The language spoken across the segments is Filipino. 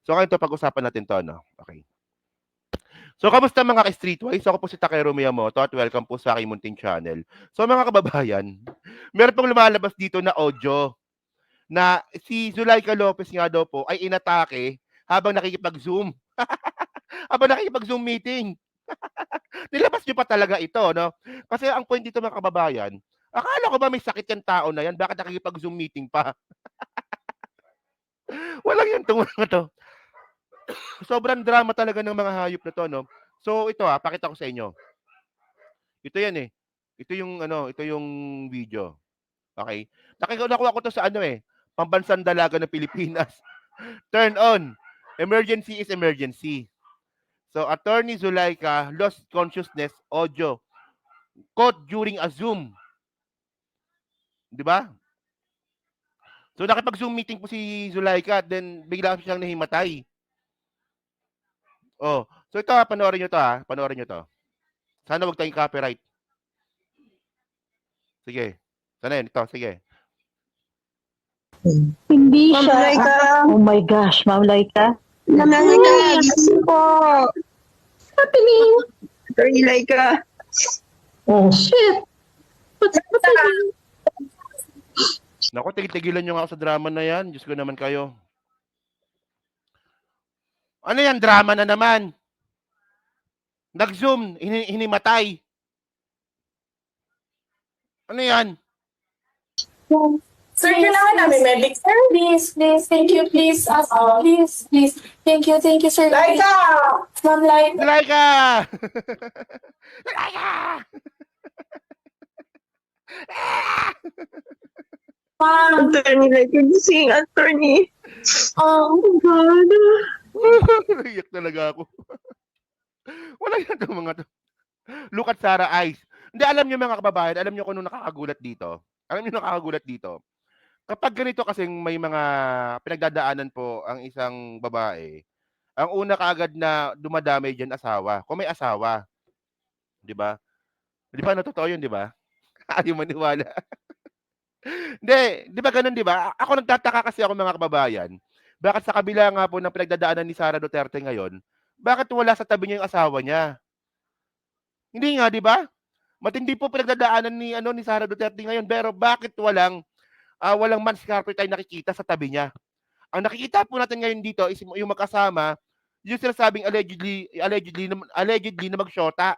So, ngayon pag-usapan natin to, no? Okay. So, kamusta mga ka-streetwise? Ako po si Takero Miyamoto at welcome po sa aking munting channel. So, mga kababayan, meron pong lumalabas dito na audio na si Zulaika Lopez nga daw po ay inatake habang nakikipag-Zoom. Habang nakikipag-Zoom meeting. Nilabas niyo pa talaga ito, no? Kasi ang point dito mga kababayan, akala ko ba may sakit yung tao na yan? Bakit nakikipag-Zoom meeting pa? Walang yan itong mga to. Sobrang drama talaga ng mga hayop na to, no? So ito pakita ko sa inyo. Ito yan eh. Ito yung video. Okay? Nakuha ko to sa Pambansang Dalaga ng Pilipinas. Turn on. Emergency is emergency. So, Attorney Zulaika lost consciousness audio caught during a Zoom. 'Di ba? So, nakipag-Zoom meeting po si Zulaika at then bigla siyang nahimatay. Oh, so ito panoorin niyo to panoorin niyo to. Sana wag tayong copyright. Sige. Sana yun, ito, sige. Hindi Ma'am siya. Laika. Oh my gosh, Ma'am Laika. Ma'am Laika, gising po. Happening? Attorney Laika. Oh, shit. What's happening? Naku, tigilan nyo nga ako sa drama na yan. Diyos ko naman kayo. Ano yan? Drama na naman. Nag-Zoom, hinimatay. Ano yan? Sir, kailangan namin medic. Sir, please. Thank you, please. Please. Thank you, sir. Laika! Ma'am Laika. Zulaika! Zulaika! Ma'am. Attorney Laika, gising, attorney. Oh my God. Naiyak talaga ako. Wala yan itong mga to. Look at Sarah eyes. Hindi, alam nyo mga kababayan, alam nyo kung ano nakakagulat dito? Alam nyo nakakagulat dito? Kapag ganito kasing may mga pinagdadaanan po ang isang babae, ang una kaagad na dumadamay dyan asawa. Kung may asawa. Di ba? Di ba? Totoo yun, di ba? Ayaw maniwala. Hindi, di ba ganun, di ba? Ako nagtataka kasi ako mga kababayan. Bakit sa kabila nga po ng pinagdadaanan ni Sara Duterte ngayon, bakit wala sa tabi niya yung asawa niya? Hindi nga, di ba? Matindi po pinagdadaanan ni Sara Duterte ngayon, pero bakit walang man's carpet ay nakikita sa tabi niya? Ang nakikita po natin ngayon dito is yung magkasama, yung sinasabing allegedly na magsyota.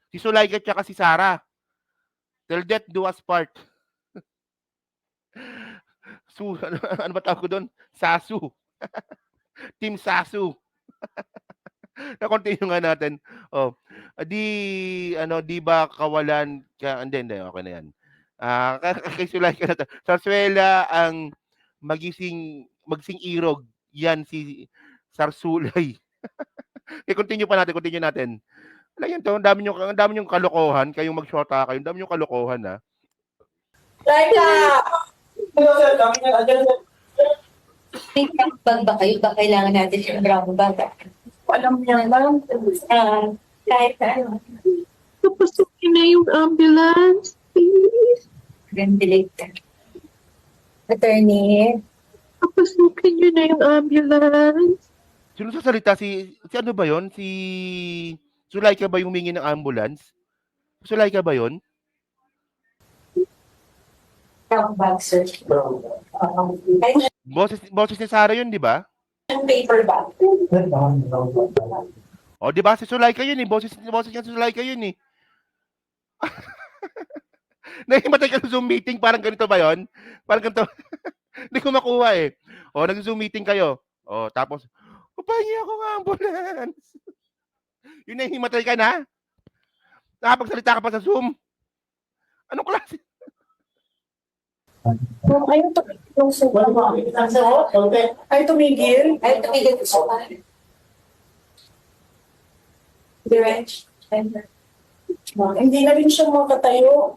Si Zulaika at si Sara. Till death do us part. Ano ba tawag ko doon? Sasu. Team Sasu. Na-continue nga natin. Oh, di ba kawalan hindi, okay na yan. Kay Zulaika na to. Sarsuela ang magsing irog yan si Sarsulay. Continue natin. Wala yan to, ang dami yung kalokohan, kayong magshota kayo, ang dami yung kalokohan ha. Laika! May bag ba kayo? Ba kailangan natin yung brown bag? Alam niya, ma'am. Kahit ano. Papasukin na yung ambulance, please. Ventilator. Attorney. Papasukin nyo na yung ambulance. Sino sasalita? Si ano ba yon? Si Zulaika ba yung humingi ng ambulance? Zulaika ba yon? Brown bag, sir. Boses ni Sara yun, di ba? Paper bag. O, di ba? Si Zulaika yun eh. Boses niya si Zulaika yun eh. Nahimatay ka sa Zoom meeting, parang ganito ba yon? Parang ganito. Hindi ko makuha eh. O, nag-Zoom meeting kayo. O, tapos, papahingi ako ng ambulance. Yun na, himatay ka na? Nakapagsalita ka pa sa Zoom? Anong klase? Kung ayaw yung suba. Ay, tumigil. Ay, tumigil ko siya. Diretch. Hindi na rin siya makatayo.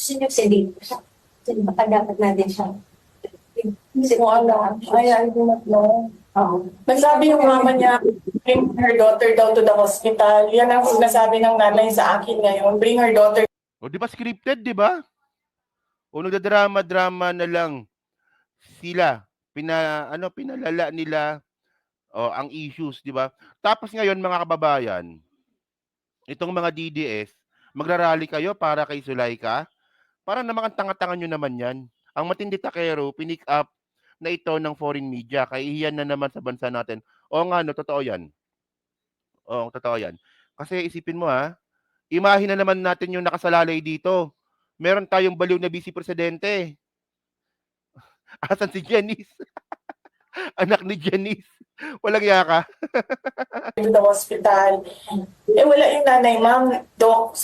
Sino si Dave? Sino ba dapat natin siya? Hindi ko alam. I do not know. Nagsabi yung mama niya, bring her daughter down to the hospital. Yan ang sinasabi ng nanay sa akin ngayon. Bring her daughter. O, di ba scripted, di ba? O, nagdadrama-drama na lang sila pinalala nila ang issues, 'di ba? Tapos ngayon mga kababayan, itong mga DDS, magrarally kayo para kay Zulaika? Parang naman ang tanga-tanga nyo naman 'yan. Ang matindi takero, pinick up na ito ng foreign media, kahihiyan na naman sa bansa natin. Oo nga 'no, totoo 'yan. Oo, totoo 'yan. Kasi isipin mo imahe na naman natin yung nakasalalay dito. Meron tayong baliw na vice presidente. Asan si Janice? Anak ni Janice. Walang iya ka. to the hospital. Wala yung nanay, ma'am, doc.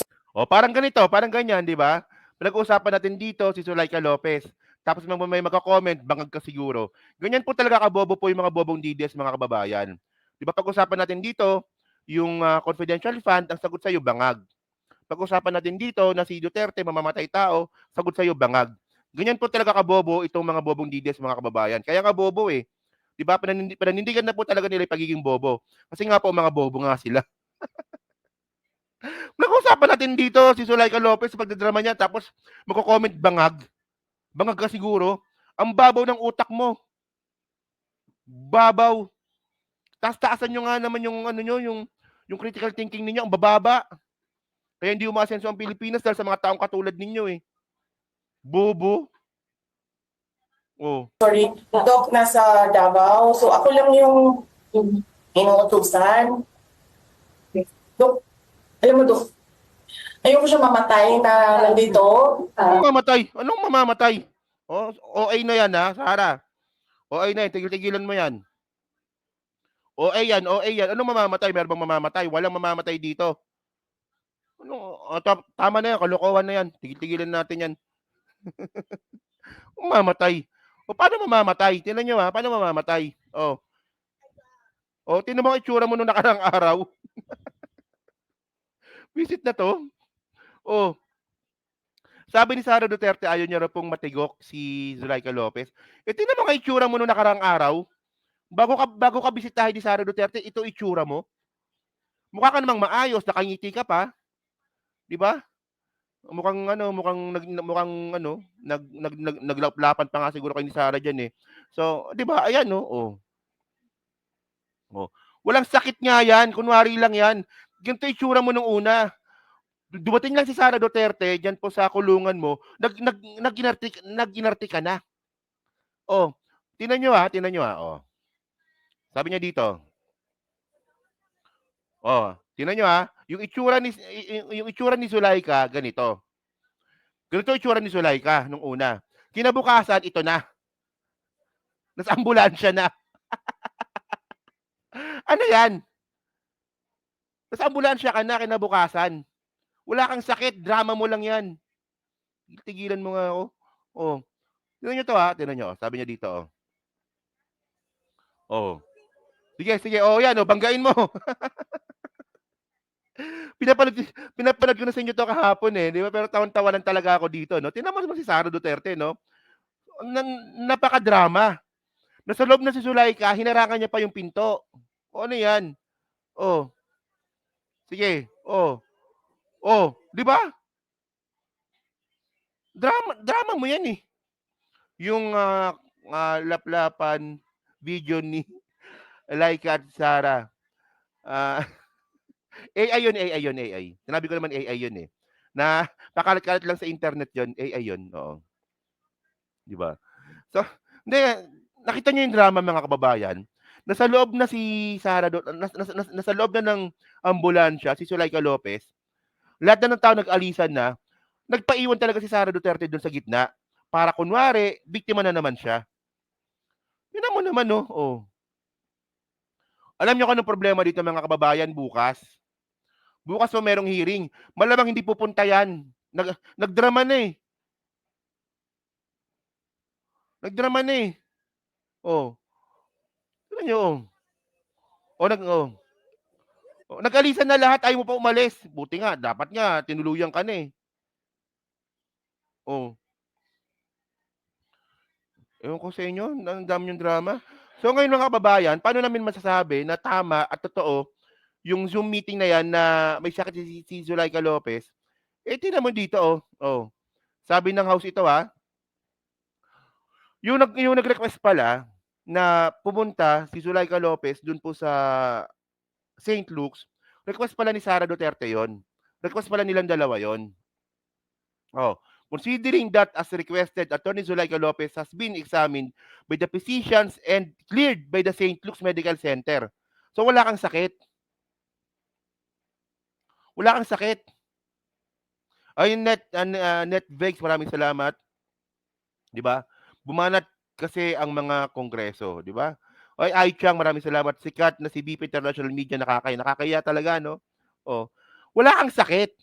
Parang ganito, parang ganyan, 'di ba? Pinag-uusapan natin dito si Zulaika Lopez. Tapos may magko-comment, bangag ka siguro. Ganyan po talaga kabobo po yung mga bobong DDS, mga kababayan. 'Di ba pag-usapan natin dito, yung confidential fund, ang sagot sa iyo bangag. Pag-usapan natin dito na si Duterte mamamatay tao, sagot sa iyo bangag. Ganyan po talaga kabobo itong mga bobong DDS, mga kababayan. Kaya nga bobo 'Di ba? Pananindigan na po talaga nila yung pagiging bobo. Kasi nga po mga bobo nga sila. Nag-usapan natin dito si Zulaika Lopez sa pagdadrama niya tapos magko-comment bangag. Bangag ka siguro. Ang babaw ng utak mo. Babaw. Taas-taasan nyo nga naman yung yung critical thinking ninyo, ang bababa. Kaya hindi umasenso ang Pilipinas dahil sa mga taong katulad ninyo Bobo. Sorry, doc nasa Davao. So ako lang yung inuutusan. Doc, alam mo, doc, ayoko siya mamatay na nandito. Mamamatay? Anong mamamatay? OA na yan Sarah. OA na yan, tigil-tigilan mo yan. OA yan. Anong mamamatay? Meron bang mamamatay? Walang mamamatay dito. Tama na yan, kalokohan na yan. Tigil-tigilan natin yan. Mamamatay. Paano mamamatay? Tingnan nyo paano mamamatay? Tingnan mo ang itsura mo nung nakarang araw. Visit na to. Sabi ni Sara Duterte, ayaw niya raw pong matigok si Zulaika Lopez. Tingnan mo ang itsura mo nung nakarang araw. Bago ka bisitahin ni Sara Duterte, ito itsura mo. Mukha ka namang maayos, nakangiti ka pa. 'Di ba? Mukhang naglaplapan pa nga siguro kay ni Sara diyan So, 'di ba? Ayan Walang sakit nga 'yan, kunwari lang 'yan. Ganito itsura mo nung una. Dumating lang si Sara Duterte diyan po sa kulungan mo, nag-inarte ka na. Tingnan niyo tingnan niyo Sabi niya dito. Tingnan niyo yung itsura ni Zulaika ganito. Ganito itsura ni Zulaika nung una. Kinabukasan ito na. Nasa ambulansya na. Ano 'yan? Nasa ambulansya ka na kinabukasan. Wala kang sakit, drama mo lang 'yan. Tigilan mo nga ako. Tingnan niyo 'to tingnan niyo. Sabi niya dito Sige, yan banggain mo. Pinapanood ko na sa inyo 'to kahapon 'di ba? Pero tawan-tawanan talaga ako dito Tingnan mo naman si Sara Duterte napaka-drama. Nasa loob na si Zulaika, hinarangan niya pa yung pinto. Ano 'yan? Sige. 'Di ba? Drama mo 'yan Yung laplapan video ni Laika at Sara. AI yun. Sinabi ko naman AI yun Na pakalat-kalat lang sa internet yun, AI yun. Oo. 'Di ba? So, hindi nakita niyo yung drama mga kababayan. Nasa loob na si Sara nasa loob na ng ambulansya si Zulaika Lopez. Lahat na ng tao nag-alisan na. Nagpaiwan talaga si Sara Duterte doon sa gitna para kunwari biktima na naman siya. Tingnan mo naman Alam niyo kung anong problema dito mga kababayan bukas? Bukas pa merong hearing. Malamang hindi pupunta yan. Nagdrama na Nagdrama na Tingnan niyo nag-alisan na lahat, ayaw mo pa umalis. Buti nga, dapat nga tinuluyan ka na Ewan ko sa inyo, ang dami yung drama. So ngayon mga kababayan, paano namin masasabi na tama at totoo yung Zoom meeting na yan na may sakit si Zulaika Lopez? Tingnan mo dito Sabi ng house ito yung nag-request pala, na pumunta si Zuleika Lopez dun po sa St. Luke's, request pala ni Sara Duterte yon. Request pala nilang dalawa yon. Oh, considering that as requested, Attorney Zuleika Lopez has been examined by the physicians and cleared by the St. Luke's Medical Center. So wala kang sakit. Wala kang sakit. Ay, Netvex, maraming salamat. 'Di ba? Bumanat kasi ang mga kongreso, 'di ba? Ay, Chang, maraming salamat. Sikat na si BP International Media, nakakaya talaga, no? Oh, wala kang sakit.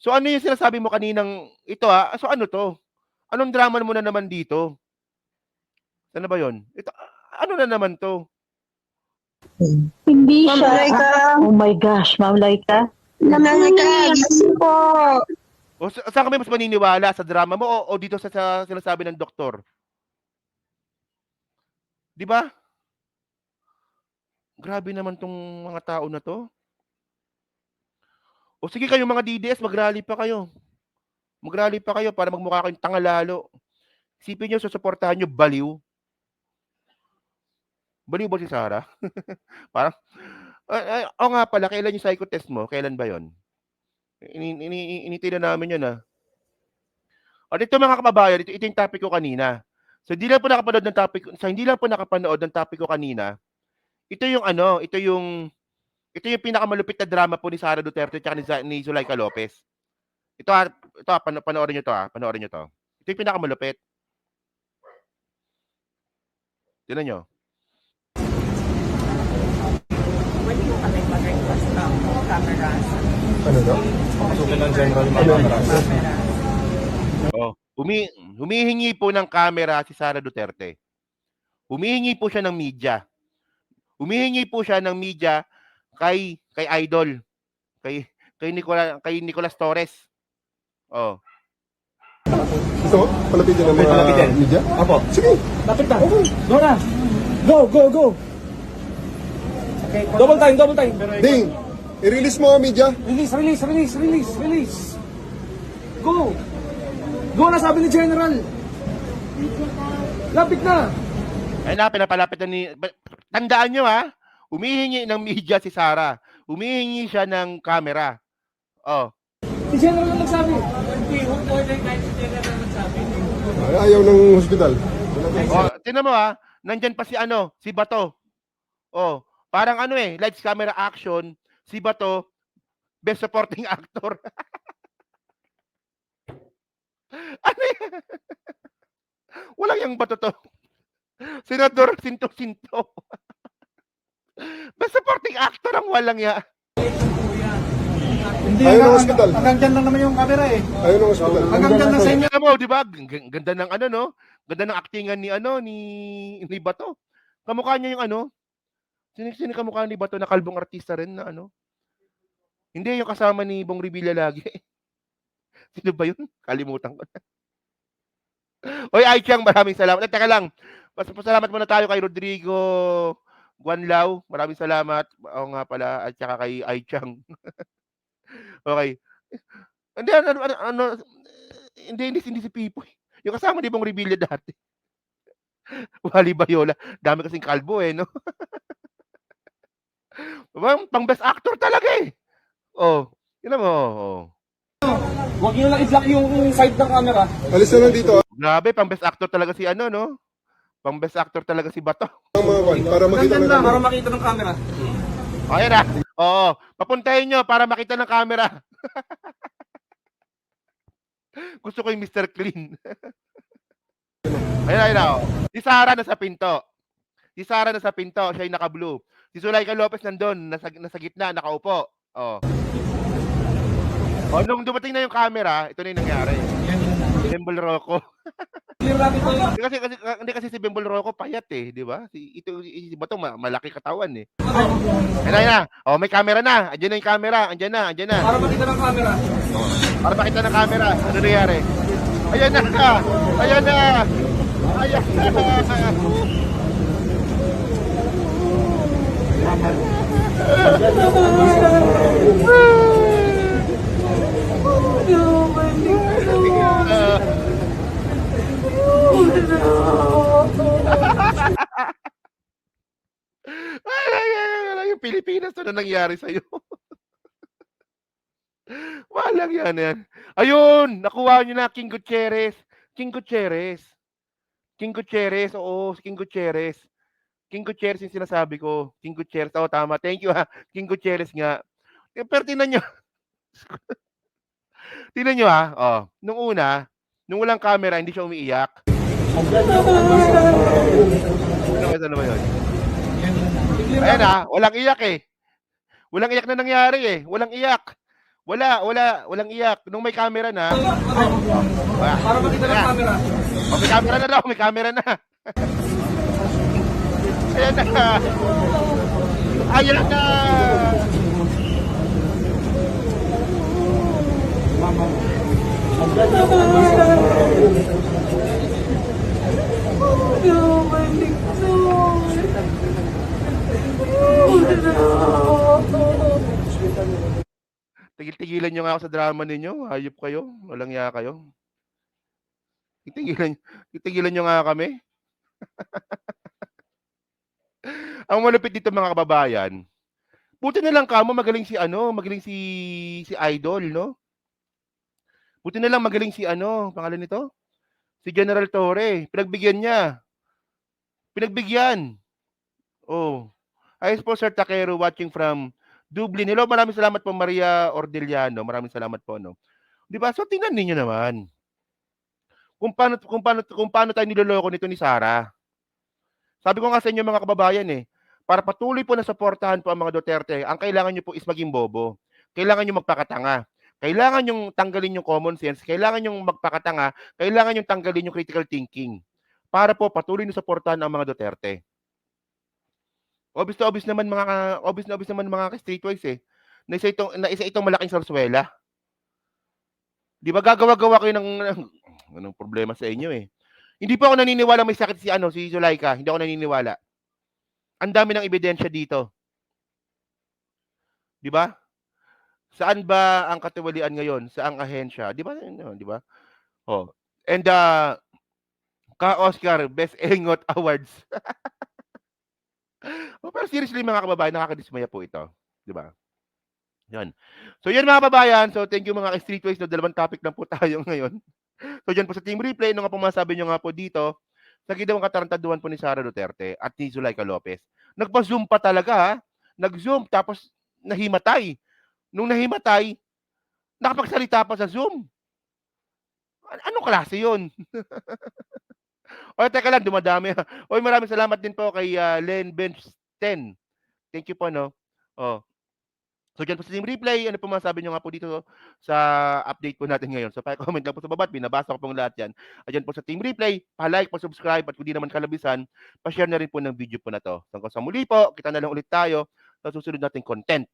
So ano yung sinasabi mo kaninang ito, so ano to? Anong drama mo na naman dito? Ano ba 'yon? Ito, ano na naman to? Hindi Ma'am siya. Laika. Oh my gosh, Ma'am Laika. Ma'am Laika, gising po. O saan kami mas maniniwala, sa drama mo o dito sa sinasabi ng doktor? 'Di ba? Grabe naman 'tong mga tao na 'to. O sige, kayong mga DDS, mag-rally pa kayo. Mag-rally pa kayo para magmukha kayong tanga lalo. Isipin niyo, susuportahan niyo, baliw. Baliw ba si Sara? Parang oo nga pala, kailan yung psycho test mo? Kailan ba 'yon? Inintay na namin 'yon, O dito mga kababayan, ito yung topic ko kanina. So hindi lang po nakapanood ng topic ko kanina. Ito yung ito yung pinakamalupit na drama po ni Sara Duterte at ni Zuleika Lopez. Ito, panoorin niyo to, panoorin niyo to. Ito yung pinakamalupit. Tingnan niyo. Pwede ko kami mag-request ng cameras. Ano daw? Pasukin ng general cameras. Oh, humihingi po ng camera si Sara Duterte. Humihingi po siya ng media. Humihingi po siya ng media kay Idol, kay Nicolas Torres. Oh. So, palapitin ng mga media? Apo. Sige. Lapit na. Go na. Go. Okay. Double time. Ding, i-release mo ang media. Release. Go. Go na, sabi ni General. Lapit na. Ay na, pinapalapit na ni... Tandaan nyo, humihingi ng media si Sara. Humihingi siya ng camera. Oh. Si General ang nagsabi. Ay, ayaw ng hospital. Oh, tingnan mo, nandyan pa si Bato. Oh, parang lights, camera, action. Si Bato, best supporting actor. Ano yan? Walang yung Bato to. Senador Sinto. Best supporting actor ang walang ya. Hindi Ayaw ng hospital. Hanggang dyan lang naman yung camera eh. Ayaw ng hospital. Hanggang dyan lang sa inyo. Alam mo, di ba? Ganda ng no? Ganda ng actingan ni Bato. Kamukha niya yung Sino kamukha ni Bato na kalbong artista rin na Hindi, yung kasama ni Bong Revilla lagi. Sino ba yun? Kalimutan ko na. Oy, Chang, maraming salamat. Teka lang. Pasalamat muna tayo kay Rodrigo Guanlao. Maraming salamat. Oo nga pala. At saka kay Chang. Okay. Hindi si Pipoy. Yung kasama ni Bong Revilla dati. Wally Bayola. Dami kasing kalbo no? Pang best actor talaga Oh, yun mo. Huwag nyo lang i-block yung side ng camera. Alis na lang dito. Grabe, pang best actor talaga si no? Pang best actor talaga si Bato. Para makita Hanggang ng lang, camera. para makita ng camera. Ayan Oo, papuntahin nyo para makita ng camera. Gusto ko yung Mr. Clean. Ayun. Si Sara nasa pinto. Siya yung naka-blue. Si Zuleika Lopez nandun, nasa gitna, nakaupo. Nung dumating na yung camera, ito na yung nangyari. Bembol Rocco. Kasi si Bembol Rocco payat di ba? Si Bato malaki katawan Ayun na. May camera na. Andiyan na yung camera. Andiyan na. Para makita ng camera. Para makita ng camera. Ano nangyari? Ayan na. Pilipinas, ano nangyari sa'yo? Walang yan. Ayun, nakuha niyo na, King Gutierrez. King Gutierrez. King Gutierrez, oo, King Gutierrez. King Gutierrez yung sinasabi ko. King Gutierrez, oo, tama. Thank you, ha. King Gutierrez nga. Pero tingnan niyo, tingnan niyo, ha. Oh, nung una, nung walang camera, hindi siya umiiyak. Ano naman yun? Ayan, ha. Walang iyak, eh. Walang iyak na nangyari, eh. Walang iyak. Walang iyak. Nung may camera na. Wala. Para makita ng camera. Oh, may camera na daw, may camera na. Ayan na. Ayan na. Tigil-tigilan nyo nga ako sa drama ninyo. Hayop kayo. Walang iya kayo. Titigilan nyo nga kami. Ang malupit dito mga kababayan, buti na lang kamo magaling si Idol, no? Buti na lang magaling si pangalan nito? Si General Torre. Pinagbigyan. Oh. I suppose Sir Takero watching from Dublin. Hello, maraming salamat po Maria Ordeliano. Maraming salamat po, no? 'Di ba? So tingnan niyo naman. Kung paano tayo niloloko nito ni Sara. Sabi ko nga sa inyo mga kababayan para patuloy po na suportahan po ang mga Duterte, ang kailangan niyo po is maging bobo. Kailangan niyo magpakatanga. Kailangan yung tanggalin yung common sense, kailangan yung magpakatanga, kailangan yung tanggalin yung critical thinking. Para po patuloy na suportahan ang mga Duterte. Obvious naman mga streetwise na isa itong malaking sarsuela. 'Di ba gagawa-gawa kayo ng anong problema sa inyo Hindi pa ako naniniwala may sakit si Zulaika, hindi ako naniniwala. Ang dami ng ebidensya dito. 'Di ba? Saan ba ang katiwalian ngayon? Saang ahensya? 'Di ba? Di ba? Oh. And Ka-Oscar Best Engot Awards. Pero seriously mga kababayan, nakakadismaya po ito, 'di ba? Yan. So yan mga kababayan, so thank you mga streetways, no, dalawang topic lang po tayo ngayon. So diyan po sa Team Replay, ano nga po masabi nyo nga po dito, sa ginawang katarantaduhan po ni Sara Duterte at ni Zulaika Lopez. Nagpa-zoom pa talaga ha. Nag-zoom tapos nahimatay. Nung nahimatay, nakapagsalita pa sa Zoom. Anong klase yun? O teka lang, dumadami. Oy, maraming salamat din po kay Len Bench 10. Thank you po, no? Oh. So dyan po sa Team Replay, ano po masabi nyo nga po dito sa update po natin ngayon. So pa-comment lang po sa baba, binabasa ko pong lahat yan. At dyan po sa Team Replay, pa-like, pa-subscribe, at kung di naman kalabisan, pa-share na rin po ng video po na to. Hanggang sa muli po, kita na lang ulit tayo sa susunod nating content.